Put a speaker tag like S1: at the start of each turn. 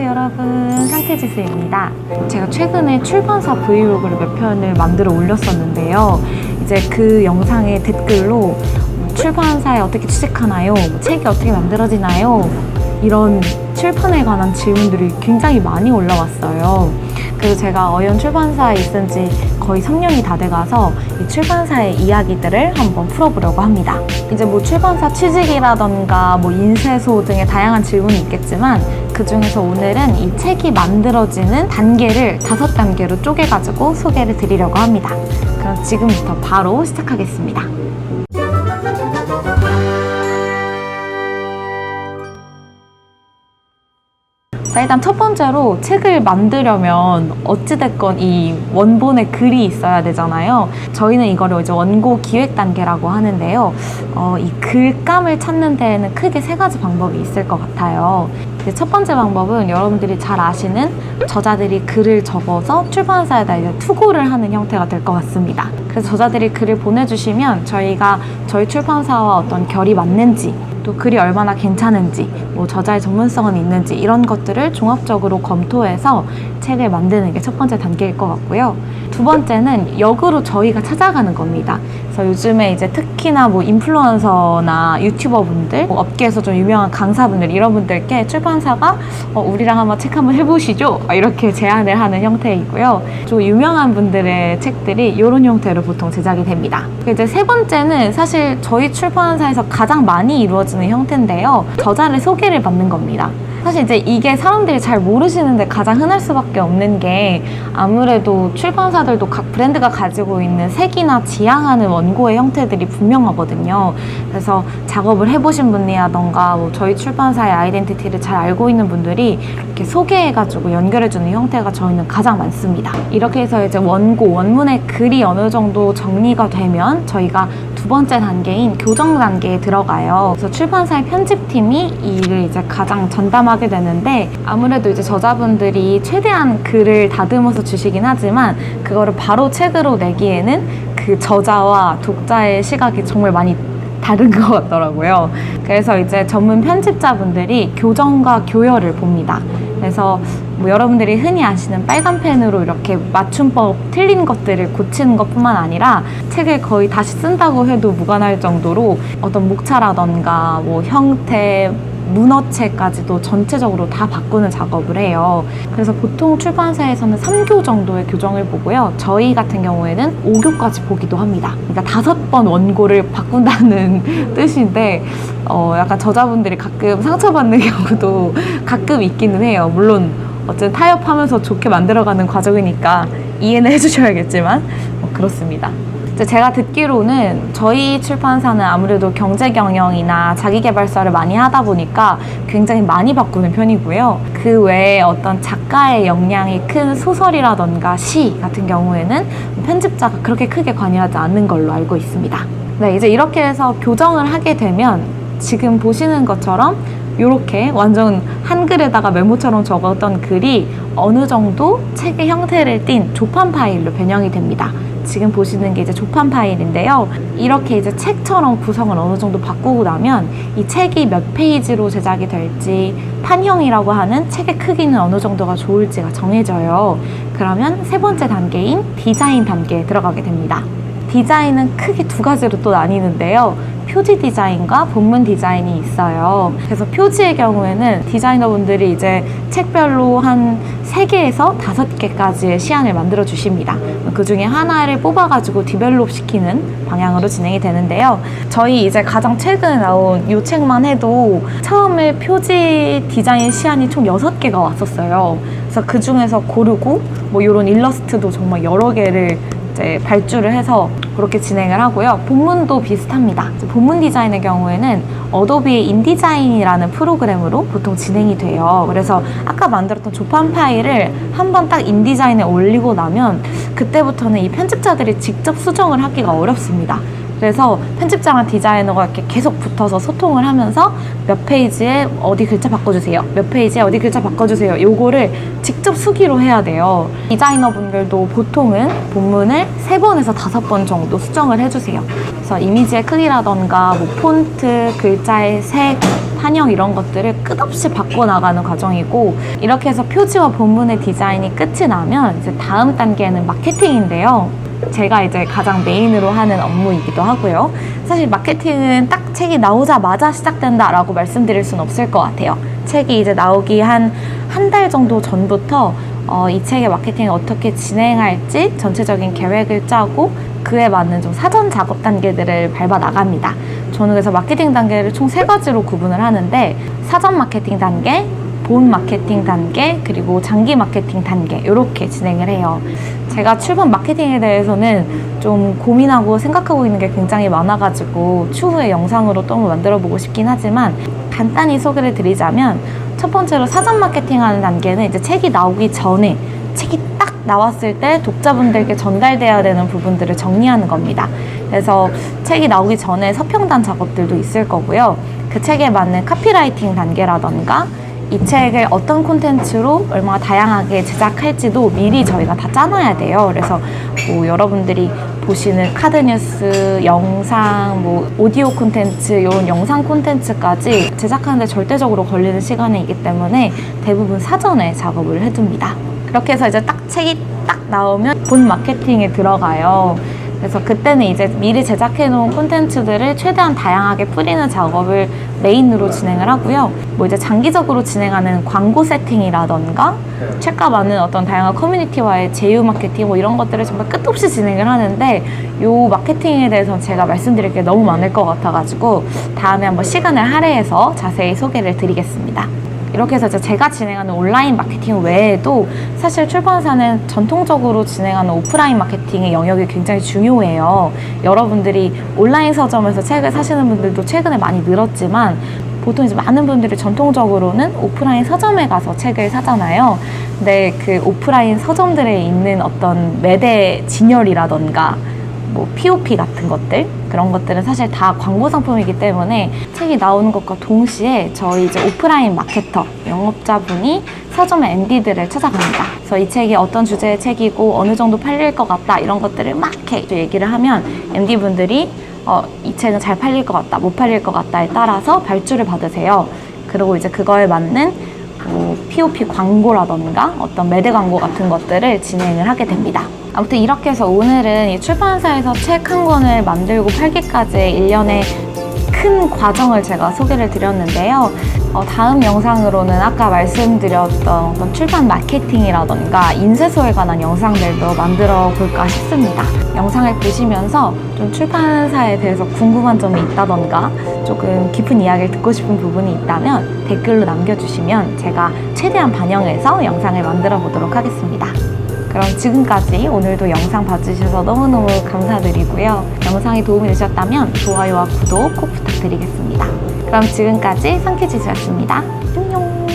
S1: 여러분, 상태지수입니다. 제가 최근에 출판사 브이로그를 몇 편을 만들어 올렸었는데요. 이제 그 영상의 댓글로 출판사에 어떻게 취직하나요? 책이 어떻게 만들어지나요? 이런 출판에 관한 질문들이 굉장히 많이 올라왔어요. 그래서 제가 어연 출판사에 있은 지 거의 3년이 다 돼가서 이 출판사의 이야기들을 한번 풀어보려고 합니다. 이제 뭐 출판사 취직이라던가 뭐 인쇄소 등의 다양한 질문이 있겠지만 그 중에서 오늘은 이 책이 만들어지는 단계를 5단계로 쪼개가지고 소개를 드리려고 합니다. 그럼 지금부터 바로 시작하겠습니다. 일단 첫 번째로 책을 만들려면 어찌됐건 이 원본의 글이 있어야 되잖아요. 저희는 이거를 이제 원고 기획 단계라고 하는데요. 이 글감을 찾는 데에는 크게 3가지 방법이 있을 것 같아요. 첫 번째 방법은 여러분들이 잘 아시는 저자들이 글을 적어서 출판사에다 이제 투고를 하는 형태가 될 것 같습니다. 그래서 저자들이 글을 보내주시면 저희가 저희 출판사와 어떤 결이 맞는지 또 글이 얼마나 괜찮은지 뭐 저자의 전문성은 있는지 이런 것들을 종합적으로 검토해서 책을 만드는 게 첫 번째 단계일 것 같고요. 두 번째는 역으로 저희가 찾아가는 겁니다. 그래서 요즘에 이제 특히나 뭐 인플루언서나 유튜버 분들, 뭐 업계에서 좀 유명한 강사분들 이런 분들께 출판사가 우리랑 한번 책 한번 해보시죠 이렇게 제안을 하는 형태이고요. 좀 유명한 분들의 책들이 이런 형태로 보통 제작이 됩니다. 이제 세 번째는 사실 저희 출판사에서 가장 많이 이루어지는 형태인데요. 저자를 소개를 받는 겁니다. 사실 이제 이게 사람들이 잘 모르시는데 가장 흔할 수밖에 없는 게 아무래도 출판사들도 각 브랜드가 가지고 있는 색이나 지향하는 원고의 형태들이 분명하거든요. 그래서 작업을 해보신 분이라던가 뭐 저희 출판사의 아이덴티티를 잘 알고 있는 분들이 이렇게 소개해가지고 연결해주는 형태가 저희는 가장 많습니다. 이렇게 해서 이제 원문의 글이 어느 정도 정리가 되면 저희가 두 번째 단계인 교정 단계에 들어가요. 그래서 출판사의 편집팀이 이 일을 이제 가장 전담하게 되는데 아무래도 이제 저자분들이 최대한 글을 다듬어서 주시긴 하지만 그거를 바로 책으로 내기에는 그 저자와 독자의 시각이 정말 많이 다른 것 같더라고요. 그래서 이제 전문 편집자분들이 교정과 교열을 봅니다. 그래서 뭐 여러분들이 흔히 아시는 빨간 펜으로 이렇게 맞춤법 틀린 것들을 고치는 것뿐만 아니라 책을 거의 다시 쓴다고 해도 무관할 정도로 어떤 목차라던가 뭐 형태, 문어체까지도 전체적으로 다 바꾸는 작업을 해요. 그래서 보통 출판사에서는 3교 정도의 교정을 보고요. 저희 같은 경우에는 5교까지 보기도 합니다. 그러니까 5번 원고를 바꾼다는 뜻인데 약간 저자분들이 가끔 상처받는 경우도 가끔 있기는 해요. 물론 어쨌든 타협하면서 좋게 만들어가는 과정이니까 이해는 해주셔야겠지만 그렇습니다. 제가 듣기로는 저희 출판사는 아무래도 경제 경영이나 자기계발서를 많이 하다 보니까 굉장히 많이 바꾸는 편이고요. 그 외에 어떤 작가의 역량이 큰 소설이라던가 시 같은 경우에는 편집자가 그렇게 크게 관여하지 않는 걸로 알고 있습니다. 네, 이제 이렇게 해서 교정을 하게 되면 지금 보시는 것처럼 이렇게 완전 한글에다가 메모처럼 적었던 글이 어느 정도 책의 형태를 띈 조판 파일로 변형이 됩니다. 지금 보시는 게 이제 조판 파일인데요. 이렇게 이제 책처럼 구성을 어느 정도 바꾸고 나면 이 책이 몇 페이지로 제작이 될지 판형이라고 하는 책의 크기는 어느 정도가 좋을지가 정해져요. 그러면 세 번째 단계인 디자인 단계에 들어가게 됩니다. 디자인은 크게 2가지로 또 나뉘는데요. 표지 디자인과 본문 디자인이 있어요. 그래서 표지의 경우에는 디자이너분들이 이제 책별로 한 3개에서 5개까지의 시안을 만들어 주십니다. 그 중에 하나를 뽑아가지고 디벨롭 시키는 방향으로 진행이 되는데요. 저희 이제 가장 최근에 나온 이 책만 해도 처음에 표지 디자인 시안이 총 6개가 왔었어요. 그래서 그 중에서 고르고 뭐 이런 일러스트도 정말 여러 개를 이제 발주를 해서 그렇게 진행을 하고요. 본문도 비슷합니다. 본문 디자인의 경우에는 어도비의 인디자인이라는 프로그램으로 보통 진행이 돼요. 그래서 아까 만들었던 조판 파일을 한번 딱 인디자인에 올리고 나면 그때부터는 이 편집자들이 직접 수정을 하기가 어렵습니다. 그래서 편집자랑 디자이너가 이렇게 계속 붙어서 소통을 하면서 몇 페이지에 어디 글자 바꿔주세요, 몇 페이지에 어디 글자 바꿔주세요, 요거를 직접 수기로 해야 돼요. 디자이너 분들도 보통은 본문을 3번에서 5번 정도 수정을 해주세요. 그래서 이미지의 크기라던가 뭐 폰트, 글자의 색, 판형 이런 것들을 끝없이 바꿔나가는 과정이고, 이렇게 해서 표지와 본문의 디자인이 끝이 나면 이제 다음 단계는 마케팅인데요. 제가 이제 가장 메인으로 하는 업무이기도 하고요. 사실 마케팅은 딱 책이 나오자마자 시작된다라고 말씀드릴 수는 없을 것 같아요. 책이 이제 나오기 한 달 정도 전부터 이 책의 마케팅을 어떻게 진행할지 전체적인 계획을 짜고 그에 맞는 좀 사전 작업 단계들을 밟아 나갑니다. 저는 그래서 마케팅 단계를 총 3가지로 구분을 하는데, 사전 마케팅 단계, 본 마케팅 단계, 그리고 장기 마케팅 단계, 이렇게 진행을 해요. 제가 출판 마케팅에 대해서는 좀 고민하고 생각하고 있는 게 굉장히 많아가지고 추후에 영상으로 또 한번 만들어 보고 싶긴 하지만, 간단히 소개를 드리자면, 첫 번째로 사전 마케팅 하는 단계는 이제 책이 나오기 전에, 책이 딱 나왔을 때 독자분들께 전달돼야 되는 부분들을 정리하는 겁니다. 그래서 책이 나오기 전에 서평단 작업들도 있을 거고요. 그 책에 맞는 카피라이팅 단계라던가 이 책을 어떤 콘텐츠로 얼마나 다양하게 제작할지도 미리 저희가 다 짜놔야 돼요. 그래서 뭐 여러분들이 보시는 카드뉴스, 영상, 뭐 오디오 콘텐츠, 이런 영상 콘텐츠까지 제작하는데 절대적으로 걸리는 시간이기 때문에 대부분 사전에 작업을 해둡니다. 그렇게 해서 이제 딱 책이 딱 나오면 본 마케팅에 들어가요. 그래서 그때는 이제 미리 제작해 놓은 콘텐츠들을 최대한 다양하게 뿌리는 작업을 메인으로 진행을 하고요. 뭐 이제 장기적으로 진행하는 광고 세팅이라던가 책과 맞는 어떤 다양한 커뮤니티와의 제휴 마케팅 뭐 이런 것들을 정말 끝없이 진행을 하는데, 요 마케팅에 대해서는 제가 말씀드릴 게 너무 많을 것 같아가지고 다음에 한번 시간을 할애해서 자세히 소개를 드리겠습니다. 이렇게 해서 제가 진행하는 온라인 마케팅 외에도 사실 출판사는 전통적으로 진행하는 오프라인 마케팅의 영역이 굉장히 중요해요. 여러분들이 온라인 서점에서 책을 사시는 분들도 최근에 많이 늘었지만, 보통 이제 많은 분들이 전통적으로는 오프라인 서점에 가서 책을 사잖아요. 근데 그 오프라인 서점들에 있는 어떤 매대 진열이라던가 뭐 POP 같은 것들, 그런 것들은 사실 다 광고 상품이기 때문에 책이 나오는 것과 동시에 저희 이제 오프라인 마케터, 영업자분이 서점의 MD들을 찾아갑니다. 그래서 이 책이 어떤 주제의 책이고 어느 정도 팔릴 것 같다, 이런 것들을 막 이렇게 얘기를 하면 MD분들이 이 책은 잘 팔릴 것 같다, 못 팔릴 것 같다에 따라서 발주를 받으세요. 그리고 이제 그거에 맞는 뭐 POP 광고라던가 어떤 매대 광고 같은 것들을 진행을 하게 됩니다. 아무튼 이렇게 해서 오늘은 이 출판사에서 책 한 권을 만들고 팔기까지의 일련의 큰 과정을 제가 소개를 드렸는데요. 다음 영상으로는 아까 말씀드렸던 어떤 출판 마케팅이라던가 인쇄소에 관한 영상들도 만들어 볼까 싶습니다. 영상을 보시면서 좀 출판사에 대해서 궁금한 점이 있다던가 조금 깊은 이야기를 듣고 싶은 부분이 있다면 댓글로 남겨주시면 제가 최대한 반영해서 영상을 만들어 보도록 하겠습니다. 그럼 지금까지 오늘도 영상 봐주셔서 너무너무 감사드리고요. 영상이 도움이 되셨다면 좋아요와 구독 꼭 부탁드리겠습니다. 그럼 지금까지 상쾌지수였습니다. 안녕!